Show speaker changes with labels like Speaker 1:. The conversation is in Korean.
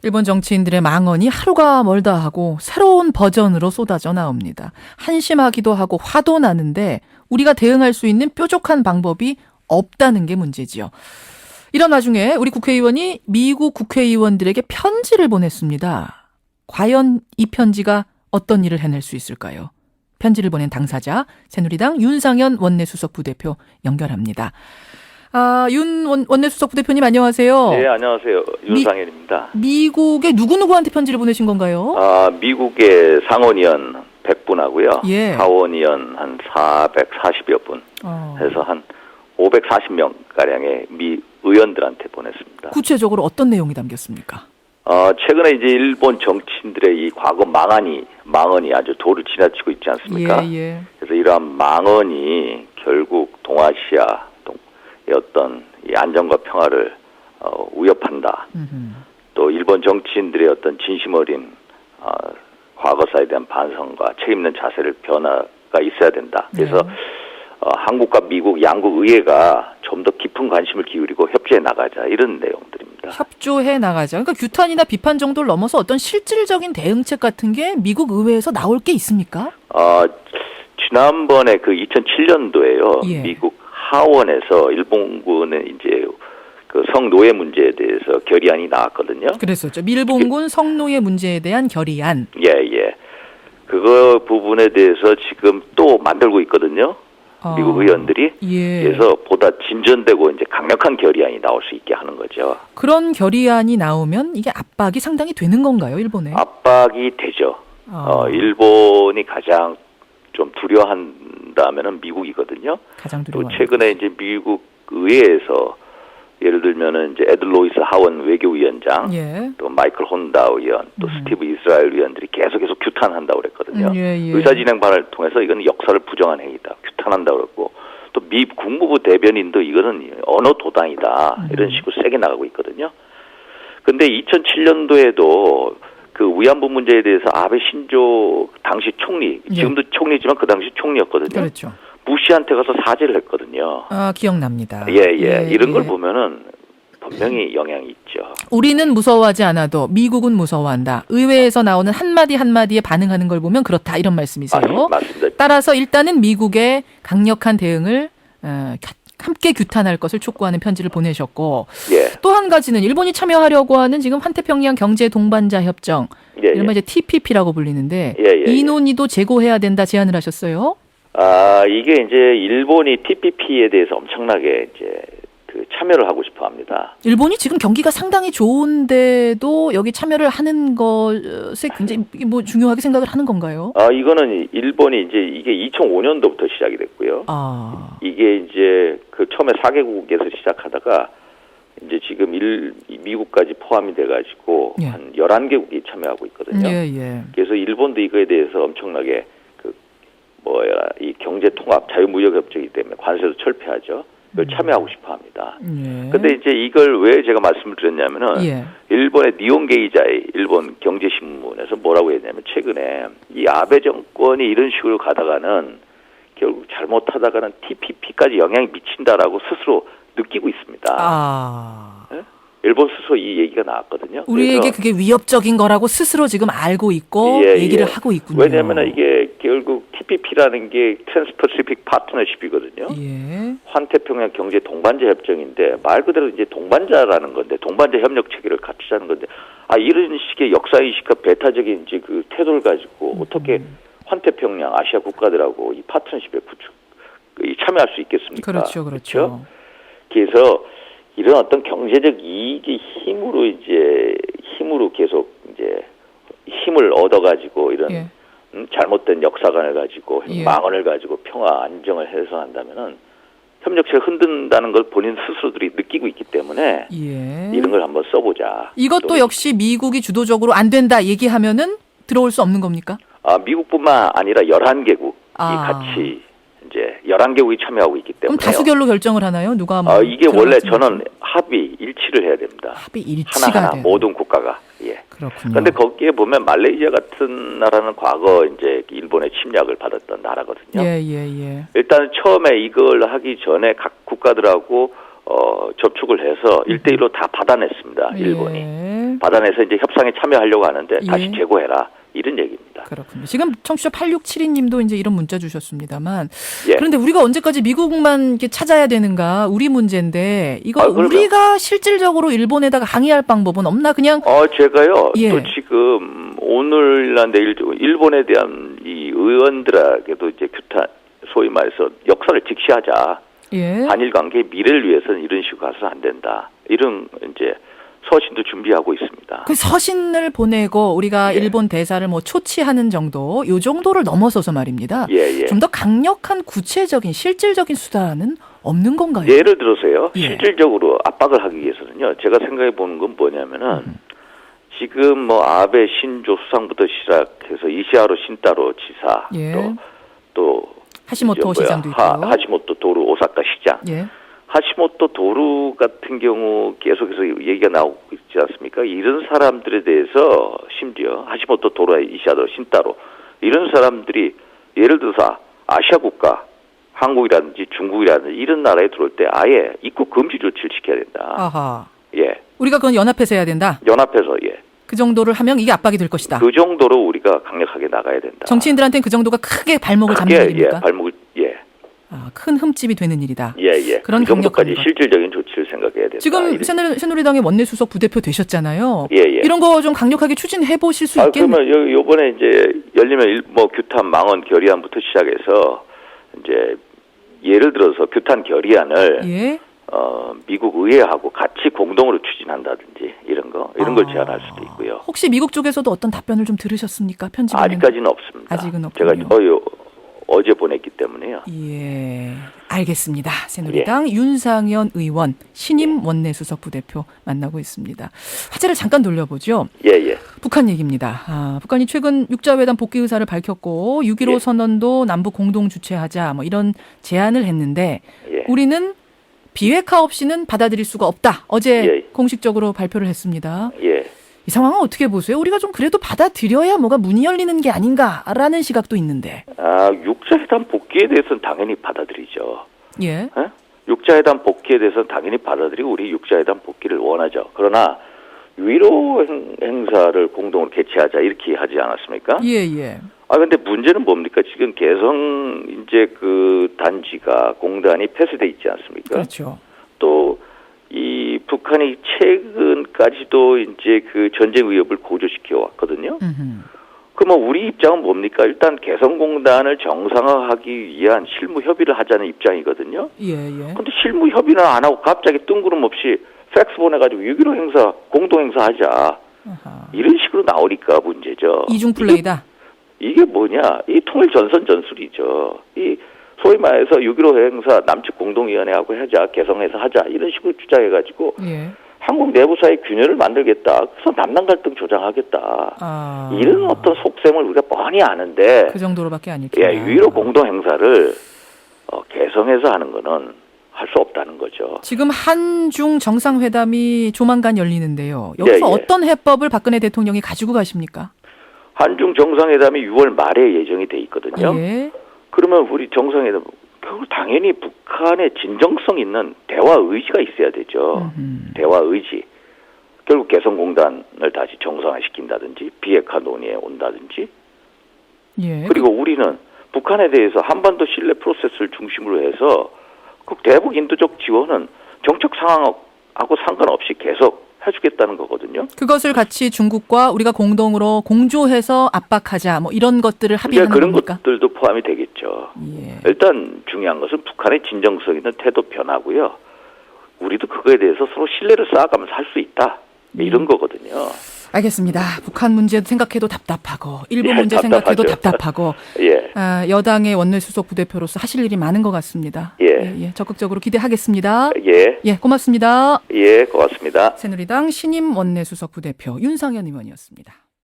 Speaker 1: 일본 정치인들의 망언이 하루가 멀다 하고 새로운 버전으로 쏟아져 나옵니다. 한심하기도 하고 화도 나는데 우리가 대응할 수 있는 뾰족한 방법이 없다는 게 문제지요. 이런 와중에 우리 국회의원이 미국 국회의원들에게 편지를 보냈습니다. 과연 이 편지가 어떤 일을 해낼 수 있을까요? 편지를 보낸 당사자 새누리당 윤상현 원내수석 부대표 연결합니다. 윤 원내수석 부대표님 안녕하세요.
Speaker 2: 네, 안녕하세요. 윤상현입니다.
Speaker 1: 미국에 누구누구한테 편지를 보내신 건가요?
Speaker 2: 미국의 상원의원 100분하고요.
Speaker 1: 예.
Speaker 2: 하원의원 한 440여 분 해서 한 540명가량의 미 의원들한테 보냈습니다.
Speaker 1: 구체적으로 어떤 내용이 담겼습니까?
Speaker 2: 최근에 이제 일본 정치인들의 이 과거 망언이 아주 도를 지나치고 있지 않습니까?
Speaker 1: 예, 예.
Speaker 2: 그래서 이러한 망언이 결국 동아시아의 어떤 이 안정과 평화를 위협한다. 또 일본 정치인들의 어떤 진심 어린 과거사에 대한 반성과 책임 있는 자세를 변화가 있어야 된다. 그래서 한국과 미국 양국 의회가 좀 더 깊은 관심을 기울이고 협조해 나가자 이런 내용들입니다.
Speaker 1: 협조해 나가자. 그러니까 규탄이나 비판 정도를 넘어서 어떤 실질적인 대응책 같은 게 미국 의회에서 나올 게 있습니까?
Speaker 2: 지난번에 그 2007년도에요.
Speaker 1: 예.
Speaker 2: 미국 하원에서 일본군의 이제 그 성노예 문제에 대해서 결의안이 나왔거든요.
Speaker 1: 그랬었죠. 밀봉군 성노예 문제에 대한 결의안.
Speaker 2: 예. 그거 부분에 대해서 지금 또 만들고 있거든요. 미국 의원들이.
Speaker 1: 예.
Speaker 2: 그래서 보다 진전되고 이제 강력한 결의안이 나올 수 있게 하는 거죠.
Speaker 1: 그런 결의안이 나오면 이게 압박이 상당히 되는 건가요, 일본에?
Speaker 2: 압박이 되죠. 일본이 가장 좀 두려워한다면은 미국이거든요.
Speaker 1: 가장
Speaker 2: 또
Speaker 1: 두려워.
Speaker 2: 최근에 이제 미국 의회에서 예를 들면은 이제 에드 로이스 하원 외교위원장,
Speaker 1: 예.
Speaker 2: 또 마이클 혼다 의원, 또 스티브 이스라엘 의원들이 계속 규탄한다고 그랬거든요.
Speaker 1: 예.
Speaker 2: 의사진행반을 통해서 이건 역사를 부정한 행위다. 규탄한다고 그랬고, 또 미 국무부 대변인도 이거는 언어 도단이다. 이런 식으로 세게 나가고 있거든요. 근데 2007년도에도 그 위안부 문제에 대해서 아베 신조 당시 총리, 지금도 총리지만 그 당시 총리였거든요.
Speaker 1: 그렇죠.
Speaker 2: 부시한테 가서 사죄를 했거든요.
Speaker 1: 기억납니다.
Speaker 2: 예. 이런 걸 보면은 분명히 영향이 있죠.
Speaker 1: 우리는 무서워하지 않아도 미국은 무서워한다. 의회에서 나오는 한마디 한마디에 반응하는 걸 보면 그렇다. 이런 말씀이세요.
Speaker 2: 맞습니다.
Speaker 1: 따라서 일단은 미국의 강력한 대응을 함께 규탄할 것을 촉구하는 편지를 보내셨고
Speaker 2: 예.
Speaker 1: 또 한 가지는 일본이 참여하려고 하는 지금 환태평양 경제 동반자 협정, 이른바 이제 TPP라고 불리는데 이 논의도 재고해야 된다 제안을 하셨어요.
Speaker 2: 이게 이제 일본이 TPP에 대해서 엄청나게 이제 그 참여를 하고 싶어 합니다.
Speaker 1: 일본이 지금 경기가 상당히 좋은데도 여기 참여를 하는 것에 굉장히 뭐 중요하게 생각을 하는 건가요?
Speaker 2: 이거는 일본이 이제 이게 2005년도부터 시작이 됐고요. 이게 이제 그 처음에 4개국에서 시작하다가 이제 지금 미국까지 포함이 돼가지고 한 11개국이 참여하고 있거든요. 그래서 일본도 이거에 대해서 엄청나게 이 경제 통합 자유무역 협정이기 때문에 관세도 철폐하죠. 이걸 참여하고 싶어 합니다. 근데 이제 이걸 왜 제가 말씀을 드렸냐면은 일본의 니혼게이자의 일본 경제신문에서 뭐라고 했냐면 최근에 이 아베 정권이 이런 식으로 가다가는 결국 잘못하다가는 TPP까지 영향이 미친다라고 스스로 느끼고 있습니다. 네? 일본 스스로 이 얘기가 나왔거든요.
Speaker 1: 우리에게 그게 위협적인 거라고 스스로 지금 알고 있고 얘기를 하고 있군요.
Speaker 2: 왜냐하면 이게 결국 TPP라는 게 트랜스퍼시픽 파트너십이거든요. 환태평양 경제 동반자 협정인데 말 그대로 이제 동반자라는 건데 동반자 협력 체계를 갖추자는 건데 이런 식의 역사인식과 배타적인 이제 그 태도를 가지고 어떻게 환태평양 아시아 국가들하고 이 파트너십에 참여할 수 있겠습니까?
Speaker 1: 그렇죠.
Speaker 2: 그래서 이런 어떤 경제적 이익의 힘으로 계속 이제 힘을 얻어가지고 이런 잘못된 역사관을 가지고 망언을 가지고 평화 안정을 훼손한다면은 협력체를 흔든다는 걸 본인 스스로들이 느끼고 있기 때문에 이런 걸 한번 써보자.
Speaker 1: 이것도 역시 미국이 주도적으로 안 된다 얘기하면은 들어올 수 없는 겁니까?
Speaker 2: 미국뿐만 아니라 11개국이 같이 이제 11개국이 참여하고 있기 때문에.
Speaker 1: 그럼 다수결로 결정을 하나요? 누가
Speaker 2: 이게 원래 저는 일치를 해야 됩니다.
Speaker 1: 합의 일치가
Speaker 2: 하나하나 모든 국가가.
Speaker 1: 그렇군요.
Speaker 2: 그런데 거기에 보면 말레이시아 같은 나라는 과거 이제 일본의 침략을 받았던 나라거든요. 일단 처음에 이걸 하기 전에 각 국가들하고 접촉을 해서 1대1로 다 받아냈습니다. 일본이. 받아내서 이제 협상에 참여하려고 하는데
Speaker 1: 예.
Speaker 2: 다시 재고해라. 이런 얘기입니다.
Speaker 1: 그렇군요. 지금 청취자 8672님도 이제 이런 문자 주셨습니다만
Speaker 2: 예.
Speaker 1: 그런데 우리가 언제까지 미국만 이렇게 찾아야 되는가 우리 문제인데 이거
Speaker 2: 그러면.
Speaker 1: 우리가 실질적으로 일본에다가 항의할 방법은 없나 그냥
Speaker 2: 제가요.
Speaker 1: 예.
Speaker 2: 또 지금 오늘이나 내일 일본에 대한 이 의원들에게도 이제 규탄 소위 말해서 역사를 직시하자.
Speaker 1: 예.
Speaker 2: 한일 관계의 미래를 위해서는 이런 식으로 가서는 안 된다. 이런 이제 서신도 준비하고 있습니다.
Speaker 1: 그 서신을 보내고 우리가
Speaker 2: 예.
Speaker 1: 일본 대사를 뭐 초치하는 정도, 요 정도를 넘어서서 말입니다.
Speaker 2: 예.
Speaker 1: 좀 더 강력한 구체적인 실질적인 수단은 없는 건가요?
Speaker 2: 예를 들어서요.
Speaker 1: 예.
Speaker 2: 실질적으로 압박을 하기 위해서는요. 제가 생각해 보는 건 뭐냐면은 지금 뭐 아베 신조 수상부터 시작해서 이시하로 신타로 지사
Speaker 1: 예.
Speaker 2: 또
Speaker 1: 하시모토 시장도 있고.
Speaker 2: 하시모토 도루 오사카 시장.
Speaker 1: 예.
Speaker 2: 하시모토 도루 같은 경우 계속해서 얘기가 나오고 있지 않습니까? 이런 사람들에 대해서 심지어 하시모토 도루, 이시하도 신타로 이런 사람들이 예를 들어서 아시아 국가 한국이라든지 중국이라든지 이런 나라에 들어올 때 아예 입국 금지 조치를 시켜야 된다.
Speaker 1: 아하.
Speaker 2: 예.
Speaker 1: 우리가 그건 연합해서 해야 된다.
Speaker 2: 연합해서 예.
Speaker 1: 그 정도를 하면 이게 압박이 될 것이다.
Speaker 2: 그 정도로 우리가 강력하게 나가야 된다.
Speaker 1: 정치인들한테는 그 정도가 크게 발목을 잡는 일입니까?
Speaker 2: 예, 발목을 예.
Speaker 1: 큰 흠집이 되는 일이다.
Speaker 2: 예.
Speaker 1: 그런
Speaker 2: 그 정도까지
Speaker 1: 강력한
Speaker 2: 실질적인 조치를 생각해야 된다.
Speaker 1: 지금 새누리당의 원내수석 부대표 되셨잖아요.
Speaker 2: 예.
Speaker 1: 이런 거 좀 강력하게 추진해 보실 수 있겠네요.
Speaker 2: 그러면 요번에 이제 열리면 뭐 규탄 망언 결의안부터 시작해서 이제 예를 들어서 규탄 결의안을
Speaker 1: 예.
Speaker 2: 미국 의회하고 같이 공동으로 추진한다든지 이런 걸 제안할 수도 있고요.
Speaker 1: 혹시 미국 쪽에서도 어떤 답변을 좀 들으셨습니까? 편집은
Speaker 2: 아직까지는 없습니다.
Speaker 1: 아직은 없군요.
Speaker 2: 제가 어제 보냈기 때문에요.
Speaker 1: 예, 알겠습니다. 새누리당 윤상현 의원 신임 원내수석 부대표 만나고 있습니다. 화제를 잠깐 돌려보죠.
Speaker 2: 예.
Speaker 1: 북한 얘기입니다. 북한이 최근 육자회담 복귀 의사를 밝혔고 6.15
Speaker 2: 예.
Speaker 1: 선언도 남북 공동 주최하자 뭐 이런 제안을 했는데
Speaker 2: 예.
Speaker 1: 우리는 비핵화 없이는 받아들일 수가 없다. 어제
Speaker 2: 예.
Speaker 1: 공식적으로 발표를 했습니다.
Speaker 2: 예.
Speaker 1: 이 상황은 어떻게 보세요? 우리가 좀 그래도 받아들여야 뭐가 문이 열리는 게 아닌가라는 시각도 있는데.
Speaker 2: 육자회담 복귀에 대해서는 당연히 받아들이죠.
Speaker 1: 예.
Speaker 2: 육자회담 복귀에 대해서는 당연히 받아들이고 우리 육자회담 복귀를 원하죠. 그러나 위로 행사를 공동으로 개최하자 이렇게 하지 않았습니까?
Speaker 1: 예.
Speaker 2: 근데 문제는 뭡니까? 지금 개성 이제 그 단지가 공단이 폐쇄돼 있지 않습니까?
Speaker 1: 그렇죠.
Speaker 2: 또 이 북한이 최근까지도 이제 그 전쟁 위협을 고조시켜 왔거든요. 그러면 우리 입장은 뭡니까? 일단 개성공단을 정상화하기 위한 실무 협의를 하자는 입장이거든요.
Speaker 1: 예.
Speaker 2: 근데 실무 협의는 안 하고 갑자기 뜬구름없이 팩스 보내가지고 6.15 행사, 공동 행사하자. 이런 식으로 나오니까 문제죠.
Speaker 1: 이중 플레이다.
Speaker 2: 이게 뭐냐? 이 통일 전선 전술이죠. 이 소위 말해서 6.15 행사 남측 공동위원회하고 하자, 개성해서 하자 이런 식으로 주장해가지고
Speaker 1: 예.
Speaker 2: 한국 내부 사이 균열을 만들겠다. 그래서 남남 갈등 조장하겠다. 이런 어떤 속셈을 우리가 뻔히 아는데
Speaker 1: 그 정도로밖에 아닐게요.
Speaker 2: 예, 위로 공동 행사를 개성해서 하는 거는 할 수 없다는 거죠.
Speaker 1: 지금 한중 정상회담이 조만간 열리는데요. 여기서
Speaker 2: 예.
Speaker 1: 어떤 해법을 박근혜 대통령이 가지고 가십니까?
Speaker 2: 한중 정상회담이 6월 말에 예정이 돼 있거든요.
Speaker 1: 예.
Speaker 2: 그러면 우리 정상회담 결국 당연히 북한의 진정성 있는 대화 의지가 있어야 되죠. 대화 의지. 결국 개성공단을 다시 정상화시킨다든지 비핵화 논의에 온다든지.
Speaker 1: 예.
Speaker 2: 그리고 우리는 북한에 대해서 한반도 신뢰 프로세스를 중심으로 해서 그 대북 인도적 지원은 정책 상황하고 상관없이 계속 해주겠다는 거거든요.
Speaker 1: 그것을 같이 중국과 우리가 공동으로 공조해서 압박하자 뭐 이런 것들을 합의하는
Speaker 2: 그런
Speaker 1: 겁니까?
Speaker 2: 것들도 포함이 되겠죠.
Speaker 1: 예.
Speaker 2: 일단 중요한 것은 북한의 진정성 있는 태도 변화고요. 우리도 그거에 대해서 서로 신뢰를 쌓아가면서 할 수 있다. 이런 거거든요.
Speaker 1: 알겠습니다. 북한 문제 생각해도 답답하고 일본
Speaker 2: 예,
Speaker 1: 문제 생각해도
Speaker 2: 답답하죠.
Speaker 1: 답답하고
Speaker 2: 예.
Speaker 1: 여당의 원내수석 부대표로서 하실 일이 많은 것 같습니다.
Speaker 2: 예.
Speaker 1: 적극적으로 기대하겠습니다.
Speaker 2: 예,
Speaker 1: 고맙습니다.
Speaker 2: 예, 고맙습니다.
Speaker 1: 새누리당 신임 원내수석 부대표 윤상현 의원이었습니다.